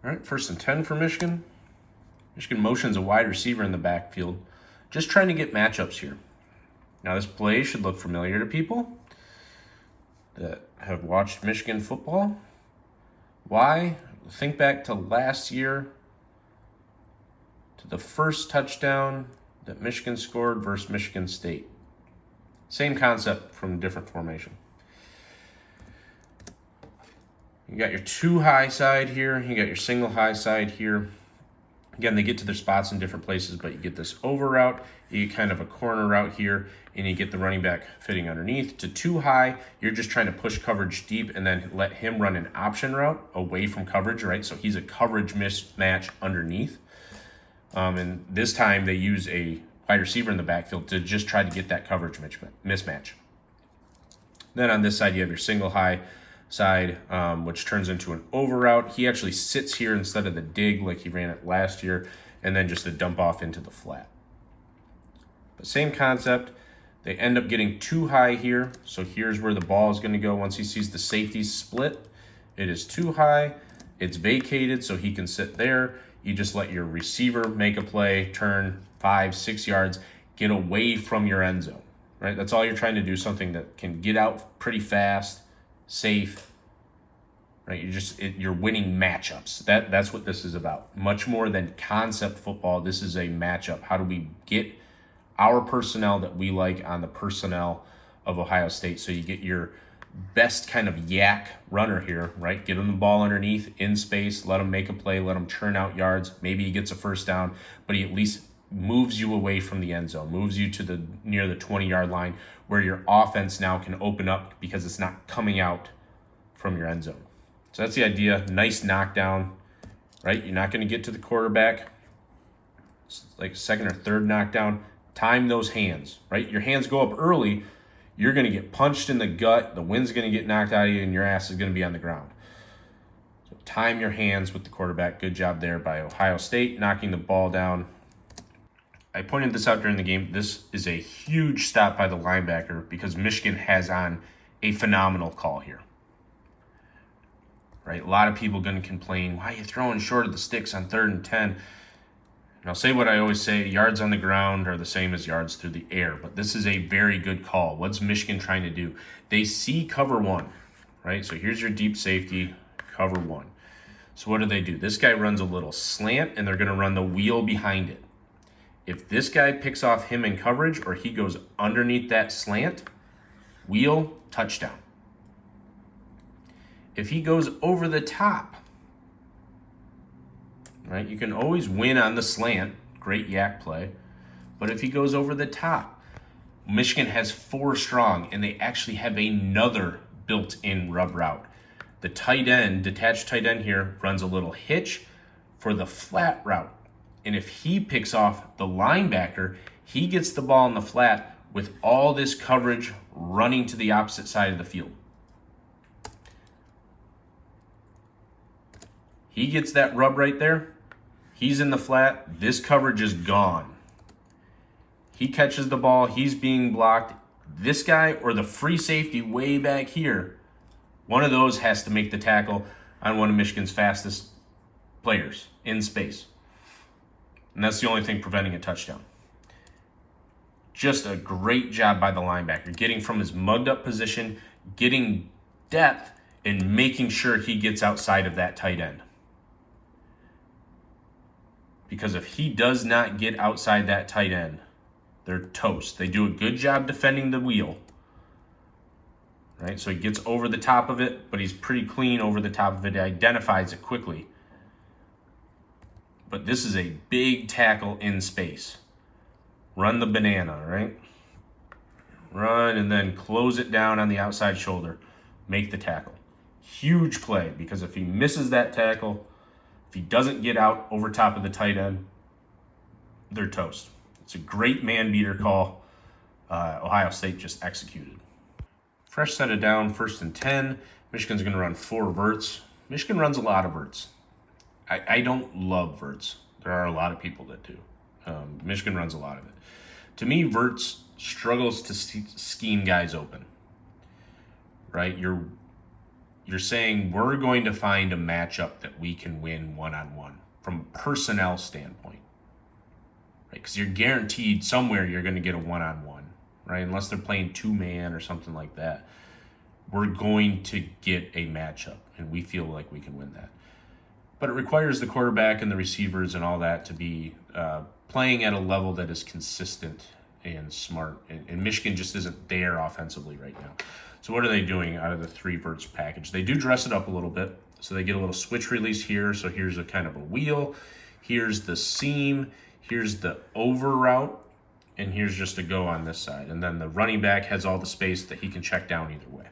All right, 1st and 10 for Michigan. Michigan motions a wide receiver in the backfield, just trying to get matchups here. Now, this play should look familiar to people that have watched Michigan football. Why? Think back to last year, to the first touchdown that Michigan scored versus Michigan State. Same concept from a different formation. You got your two high side here. You got your single high side here. Again, they get to their spots in different places, but you get this over route, you get kind of a corner route here, and you get the running back fitting underneath. To two high, you're just trying to push coverage deep and then let him run an option route away from coverage, right? So he's a coverage mismatch underneath. And this time they use a wide receiver in the backfield to just try to get that coverage mismatch. Then on this side, you have your single high side, which turns into an over route. He actually sits here instead of the dig like he ran it last year, and then just a dump off into the flat. But same concept. They end up getting too high here, so here's where the ball is going to go once he sees the safeties split. It is too high. It's vacated, so he can sit there. You just let your receiver make a play, turn 5-6 yards, get away from your end zone, right? That's all you're trying to do, something that can get out pretty fast, safe, right? You're winning matchups. That's what this is about. Much more than concept football, this is a matchup. How do we get our personnel that we like on the personnel of Ohio State? So you get your best kind of yak runner here, right? Get him the ball underneath in space, let him make a play, let him churn out yards. Maybe he gets a first down, but he at least moves you away from the end zone, moves you to near the 20-yard line where your offense now can open up because it's not coming out from your end zone. So that's the idea. Nice knockdown, right? You're not going to get to the quarterback. It's like second or third knockdown. Time those hands, right? Your hands go up early, you're going to get punched in the gut, the wind's going to get knocked out of you, and your ass is going to be on the ground. So time your hands with the quarterback. Good job there by Ohio State, knocking the ball down. I pointed this out during the game. This is a huge stop by the linebacker because Michigan has on a phenomenal call here. Right? A lot of people going to complain, why are you throwing short of the sticks on 3rd and 10? And I'll say what I always say, yards on the ground are the same as yards through the air, but this is a very good call. What's Michigan trying to do? They see cover one, right? So here's your deep safety, cover one. So what do? This guy runs a little slant, and they're going to run the wheel behind it. If this guy picks off him in coverage or he goes underneath that slant, wheel, touchdown. If he goes over the top, right, you can always win on the slant, great yak play, but if he goes over the top, Michigan has 4 strong, and they actually have another built-in rub route. The tight end, detached tight end here, runs a little hitch for the flat route. And if he picks off the linebacker, he gets the ball in the flat with all this coverage running to the opposite side of the field. He gets that rub right there. He's in the flat. This coverage is gone. He catches the ball. He's being blocked. This guy or the free safety way back here, one of those has to make the tackle on one of Michigan's fastest players in space. And that's the only thing preventing a touchdown. Just a great job by the linebacker, getting from his mugged up position, getting depth, and making sure he gets outside of that tight end. Because if he does not get outside that tight end, they're toast. They do a good job defending the wheel. Right? So he gets over the top of it, but he's pretty clean over the top of it. He identifies it quickly. But this is a big tackle in space. Run the banana, right? Run and then close it down on the outside shoulder. Make the tackle. Huge play, because if he misses that tackle, if he doesn't get out over top of the tight end, they're toast. It's a great man beater call. Ohio State just executed. Fresh set of down, 1st and 10. Michigan's going to run 4 verts. Michigan runs a lot of verts. I don't love verts. There are a lot of people that do. Michigan runs a lot of it. To me, verts struggles to scheme guys open. Right? you're saying we're going to find a matchup that we can win one-on-one from a personnel standpoint, right? Because you're guaranteed somewhere you're going to get a one-on-one, right? Unless they're playing two-man or something like that. We're going to get a matchup, and we feel like we can win that. But it requires the quarterback and the receivers and all that to be playing at a level that is consistent and smart. And Michigan just isn't there offensively right now. So what are they doing out of the three verts package? They do dress it up a little bit. So they get a little switch release here. So here's a kind of a wheel. Here's the seam. Here's the over route. And here's just a go on this side. And then the running back has all the space that he can check down either way.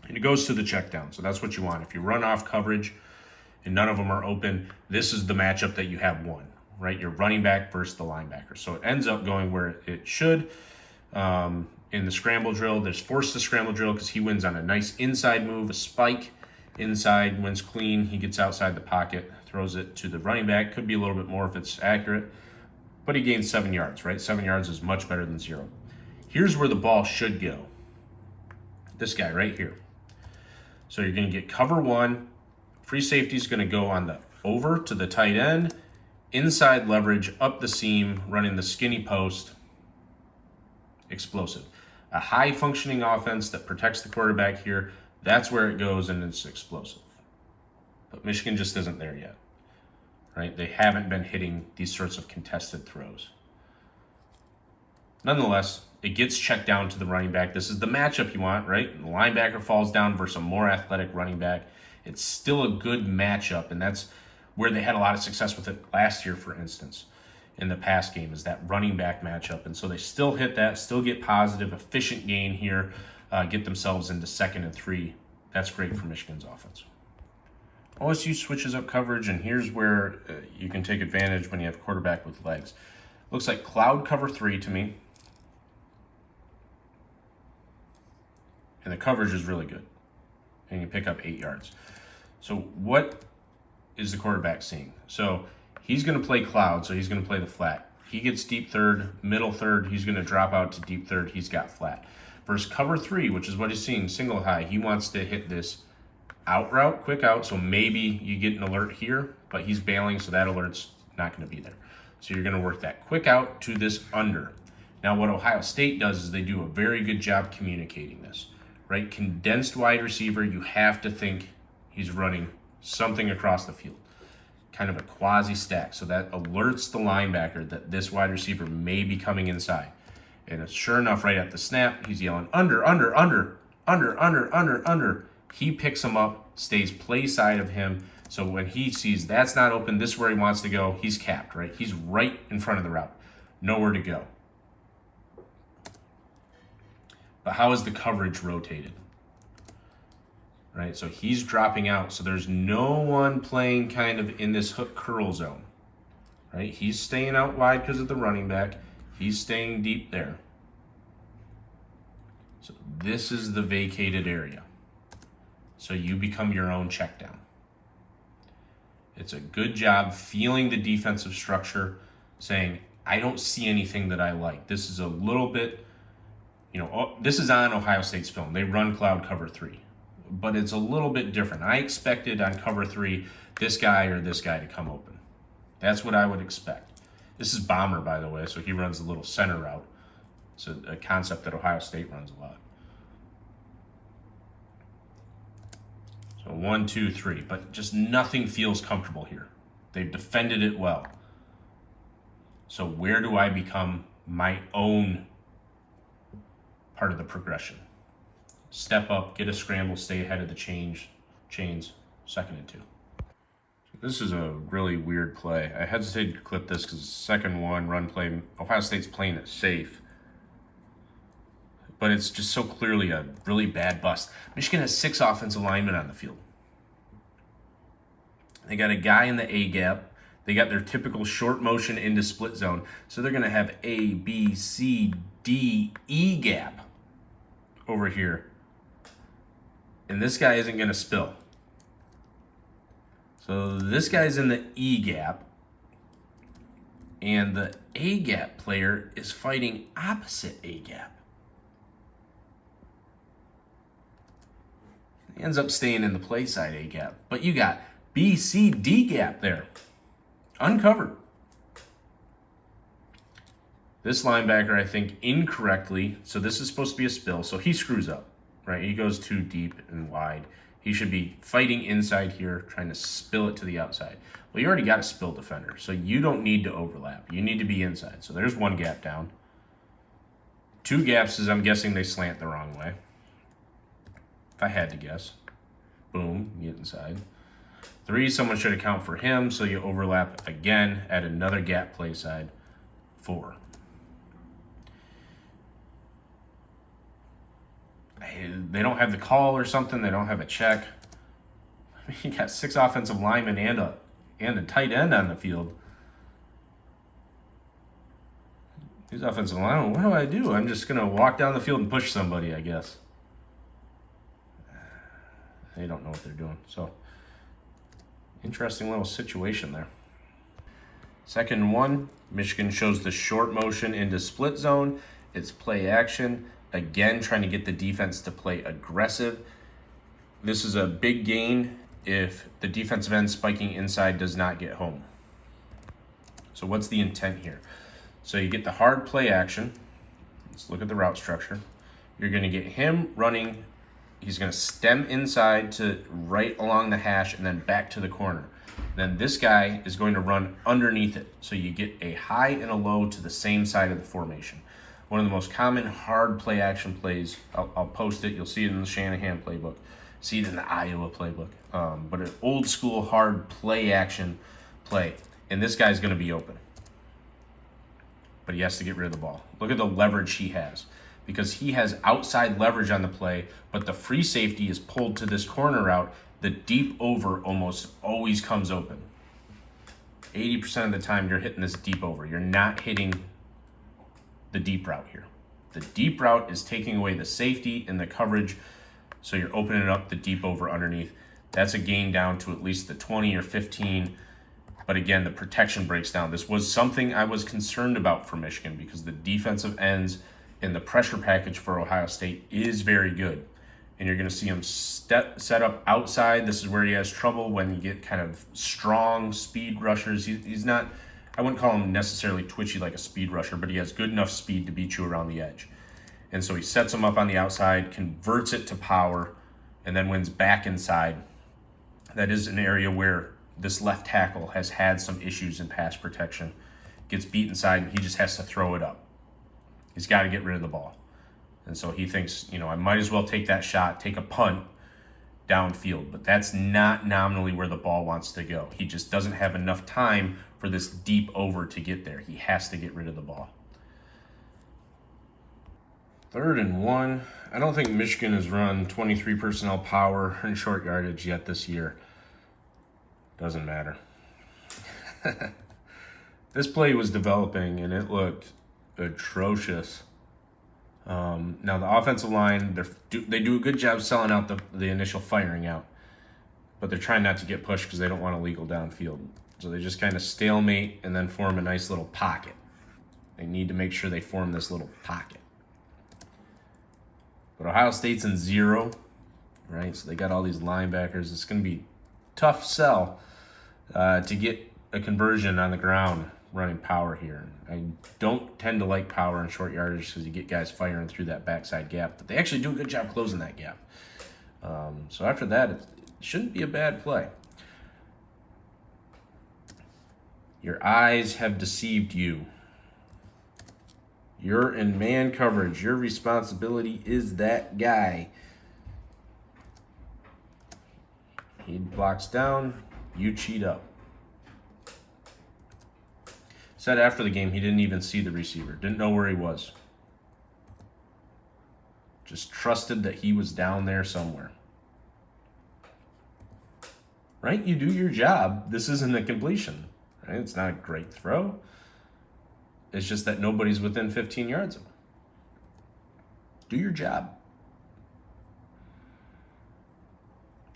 And it goes to the check down. So that's what you want. If you run off coverage and none of them are open, this is the matchup that you have won, right? Your running back versus the linebacker. So it ends up going where it should. In the scramble drill, there's forced to scramble drill because he wins on a nice inside move, a spike inside, wins clean. He gets outside the pocket, throws it to the running back. Could be a little bit more if it's accurate, but he gains 7 yards, right? 7 yards is much better than 0. Here's where the ball should go. This guy right here. So you're going to get cover 1. Free safety is going to go on the over to the tight end, inside leverage, up the seam, running the skinny post. Explosive. A high functioning offense that protects the quarterback here, that's where it goes and it's explosive. But Michigan just isn't there yet, right? They haven't been hitting these sorts of contested throws. Nonetheless, it gets checked down to the running back. This is the matchup you want, right? The linebacker falls down versus a more athletic running back. It's still a good matchup, and that's where they had a lot of success with it last year, for instance, in the pass game, is that running back matchup. And so they still hit that, still get positive, efficient gain here, get themselves into 2nd and 3. That's great for Michigan's offense. OSU switches up coverage, and here's where you can take advantage when you have quarterback with legs. Looks like cloud cover 3 to me. And the coverage is really good. And you pick up 8 yards. So what is the quarterback seeing? So he's going to play cloud, so he's going to play the flat. He gets deep third, middle third. He's going to drop out to deep third. He's got flat. Versus cover 3, which is what he's seeing, single high. He wants to hit this out route, quick out. So maybe you get an alert here, but he's bailing, so that alert's not going to be there. So you're going to work that quick out to this under. Now what Ohio State does is they do a very good job communicating this. Right, condensed wide receiver, you have to think he's running something across the field. Kind of a quasi stack. So that alerts the linebacker that this wide receiver may be coming inside. And sure enough, right at the snap, he's yelling, under, under, under, under, under, under, under. He picks him up, stays play side of him. So when he sees that's not open, this is where he wants to go, he's capped, right? He's right in front of the route. Nowhere to go. But how is the coverage rotated? Right, so he's dropping out. So there's no one playing kind of in this hook curl zone. Right, he's staying out wide because of the running back. He's staying deep there. So this is the vacated area. So you become your own check down. It's a good job feeling the defensive structure, saying, I don't see anything that I like. This is a little bit... this is on Ohio State's film. They run cloud cover 3, but it's a little bit different. I expected on cover 3, this guy or this guy to come open. That's what I would expect. This is Bomber, by the way, so he runs a little center route. It's a concept that Ohio State runs a lot. So 1, 2, 3, but just nothing feels comfortable here. They've defended it well. So where do I become my own part of the progression? Step up, get a scramble, stay ahead of the chains, 2nd and 2. This is a really weird play. I hesitated to clip this because 2nd 1, run play. Ohio State's playing it safe. But it's just so clearly a really bad bust. Michigan has 6 offensive linemen on the field. They got a guy in the A gap. They got their typical short motion into split zone. So they're going to have A, B, C, D, E gap over here. And this guy isn't going to spill. So this guy's in the E gap. And the A gap player is fighting opposite A gap. He ends up staying in the play side A gap. But you got B, C, D gap there. Uncovered. This linebacker, I think, incorrectly, so this is supposed to be a spill, so he screws up, right? He goes too deep and wide. He should be fighting inside here, trying to spill it to the outside. Well, you already got a spill defender, so you don't need to overlap. You need to be inside. So there's one gap down. Two gaps is, I'm guessing they slant the wrong way. If I had to guess. Boom, get inside. Three, someone should account for him, so you overlap again at another gap play side. Four. They don't have the call or something. They don't have a check. I mean, you got 6 offensive linemen and a tight end on the field. These offensive linemen, what do I do? I'm just going to walk down the field and push somebody, I guess. They don't know what they're doing. So, interesting little situation there. 2nd and 1. Michigan shows the short motion into split zone. It's play action. Again, trying to get the defense to play aggressive. This is a big gain if the defensive end spiking inside does not get home. So what's the intent here? So you get the hard play action. Let's look at the route structure. You're going to get him running. He's going to stem inside to right along the hash and then back to the corner. Then this guy is going to run underneath it. So you get a high and a low to the same side of the formation. One of the most common hard play action plays. I'll post it. You'll see it in the Shanahan playbook. See it in the Iowa playbook. But an old school hard play action play. And this guy's going to be open. But he has to get rid of the ball. Look at the leverage he has. Because he has outside leverage on the play, but the free safety is pulled to this corner route. The deep over almost always comes open. 80% of the time you're hitting this deep over. You're not hitting the deep route here. The deep route is taking away the safety and the coverage, so you're opening up the deep over underneath. That's a gain down to at least the 20 or 15, but again, the protection breaks down. This was something I was concerned about for Michigan because the defensive ends in the pressure package for Ohio State is very good. And you're going to see him set up outside. This is where he has trouble when you get kind of strong speed rushers. He's not, I wouldn't call him necessarily twitchy like a speed rusher, but he has good enough speed to beat you around the edge. And so he sets him up on the outside, converts it to power, and then wins back inside. That is an area where this left tackle has had some issues in pass protection. Gets beat inside, and he just has to throw it up. He's got to get rid of the ball. And so he thinks, I might as well take that shot, take a punt downfield. But that's not nominally where the ball wants to go. He just doesn't have enough time for this deep over to get there. He has to get rid of the ball. 3rd and 1. I don't think Michigan has run 23 personnel power in short yardage yet this year. Doesn't matter. This play was developing and it looked atrocious. Now the offensive line, they do a good job selling out the initial firing out, but they're trying not to get pushed because they don't want illegal downfield. So they just kind of stalemate and then form a nice little pocket. They need to make sure they form this little pocket. But Ohio State's in 0, right? So they got all these linebackers. It's going to be tough sell to get a conversion on the ground running power here. I don't tend to like power in short yardage because you get guys firing through that backside gap, but they actually do a good job closing that gap. So after that, it shouldn't be a bad play. Your eyes have deceived you. You're in man coverage. Your responsibility is that guy. He blocks down, you cheat up. Said after the game he didn't even see the receiver, didn't know where he was. Just trusted that he was down there somewhere. Right? You do your job. This isn't a completion. Right? It's not a great throw. It's just that nobody's within 15 yards of him. Do your job.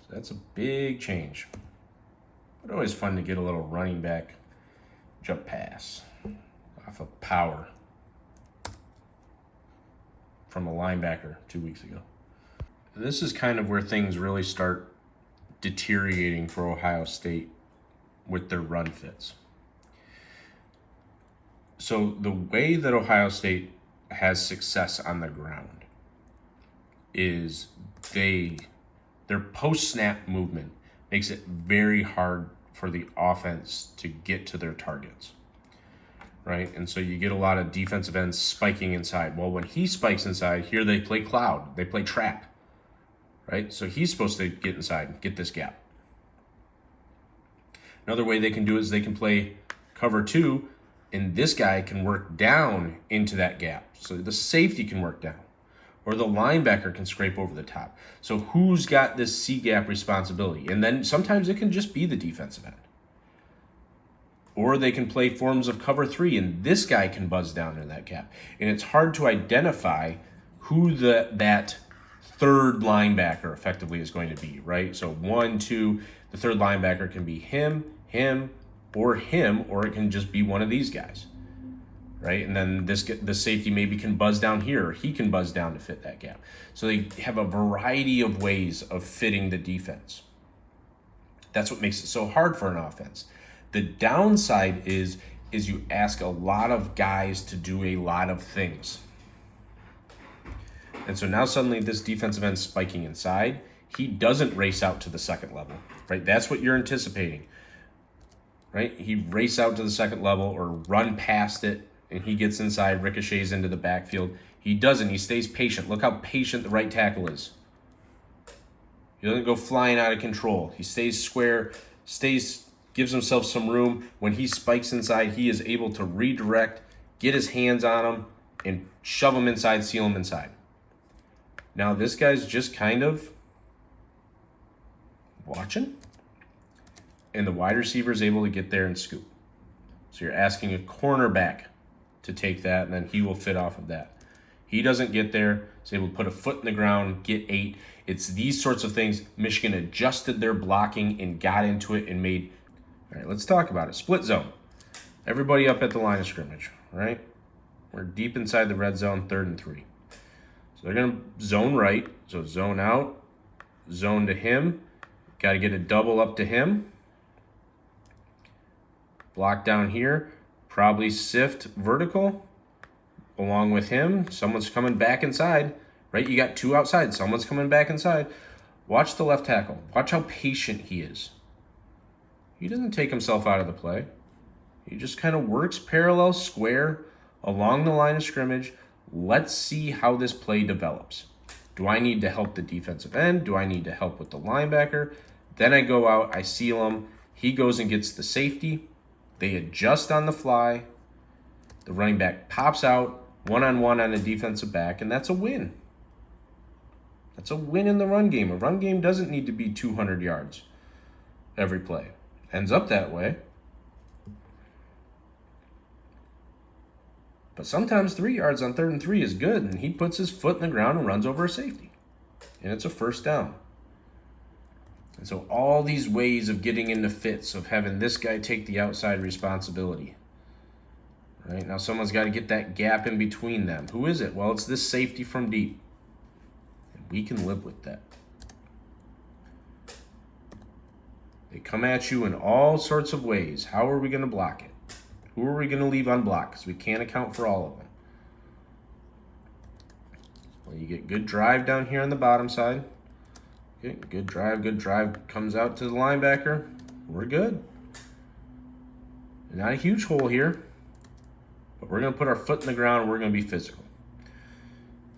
So that's a big change. But always fun to get a little running back jump pass off of power from a linebacker 2 weeks ago. this is kind of where things really start deteriorating for Ohio State with their run fits. So the way that Ohio State has success on the ground is their post-snap movement makes it very hard for the offense to get to their targets, right? And so you get a lot of defensive ends spiking inside. Well, when he spikes inside, here they play cloud, they play trap, right? So he's supposed to get inside and get this gap. Another way they can do it is they can play cover 2, and this guy can work down into that gap. So the safety can work down, or the linebacker can scrape over the top. So who's got this C-gap responsibility? And then sometimes it can just be the defensive end. Or they can play forms of cover 3, and this guy can buzz down in that gap. And it's hard to identify who that third linebacker effectively is going to be, right? So 1, 2, the third linebacker can be him, or it can just be one of these guys, right? And then the safety maybe can buzz down here, or he can buzz down to fit that gap. So they have a variety of ways of fitting the defense. That's what makes it so hard for an offense. The downside is you ask a lot of guys to do a lot of things. And so now suddenly this defensive end spiking inside, he doesn't race out to the second level, right? That's what you're anticipating, right? He race out to the second level or run past it, and he gets inside, ricochets into the backfield. He doesn't. He stays patient. Look how patient the right tackle is. He doesn't go flying out of control. He stays square, gives himself some room. When he spikes inside, he is able to redirect, get his hands on him, and shove him inside, seal him inside. Now this guy's just kind of watching, and the wide receiver is able to get there and scoop. So you're asking a cornerback to take that, and then he will fit off of that. He doesn't get there, he's able to put a foot in the ground, get 8. It's these sorts of things. Michigan adjusted their blocking and got into it and made. All right, let's talk about it. Split zone. Everybody up at the line of scrimmage, right? We're deep inside the red zone, 3rd and 3. So they're going to zone right. So zone out, zone to him. Got to get a double up to him. Block down here. Probably sift vertical along with him. Someone's coming back inside, right? You got 2 outside. Someone's coming back inside. Watch the left tackle. Watch how patient he is. He doesn't take himself out of the play. He just kind of works parallel square along the line of scrimmage. Let's see how this play develops. Do I need to help the defensive end? Do I need to help with the linebacker? Then I go out, I seal him. He goes and gets the safety. They adjust on the fly. The running back pops out, one-on-one on a defensive back, and that's a win. That's a win in the run game. A run game doesn't need to be 200 yards every play. Ends up that way. But sometimes 3 yards on 3rd and 3 is good, and he puts his foot in the ground and runs over a safety. And it's a first down. And so all these ways of getting into fits, of having this guy take the outside responsibility. Right? Now someone's got to get that gap in between them. Who is it? Well, it's this safety from deep. And we can live with that. They come at you in all sorts of ways. How are we going to block it? Who are we going to leave unblocked? Because we can't account for all of them. Well, you get good drive down here on the bottom side. Okay, good drive comes out to the linebacker. We're good. Not a huge hole here, but we're going to put our foot in the ground and we're going to be physical.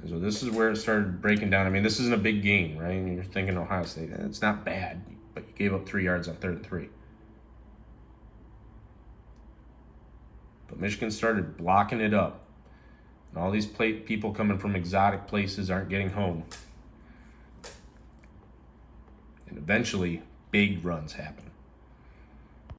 And so this is where it started breaking down. I mean, this isn't a big gain, right? And you're thinking Ohio State, it's not bad, but you gave up 3 yards on 3rd and 3. But Michigan started blocking it up. And all these people coming from exotic places aren't getting home. And eventually, big runs happen.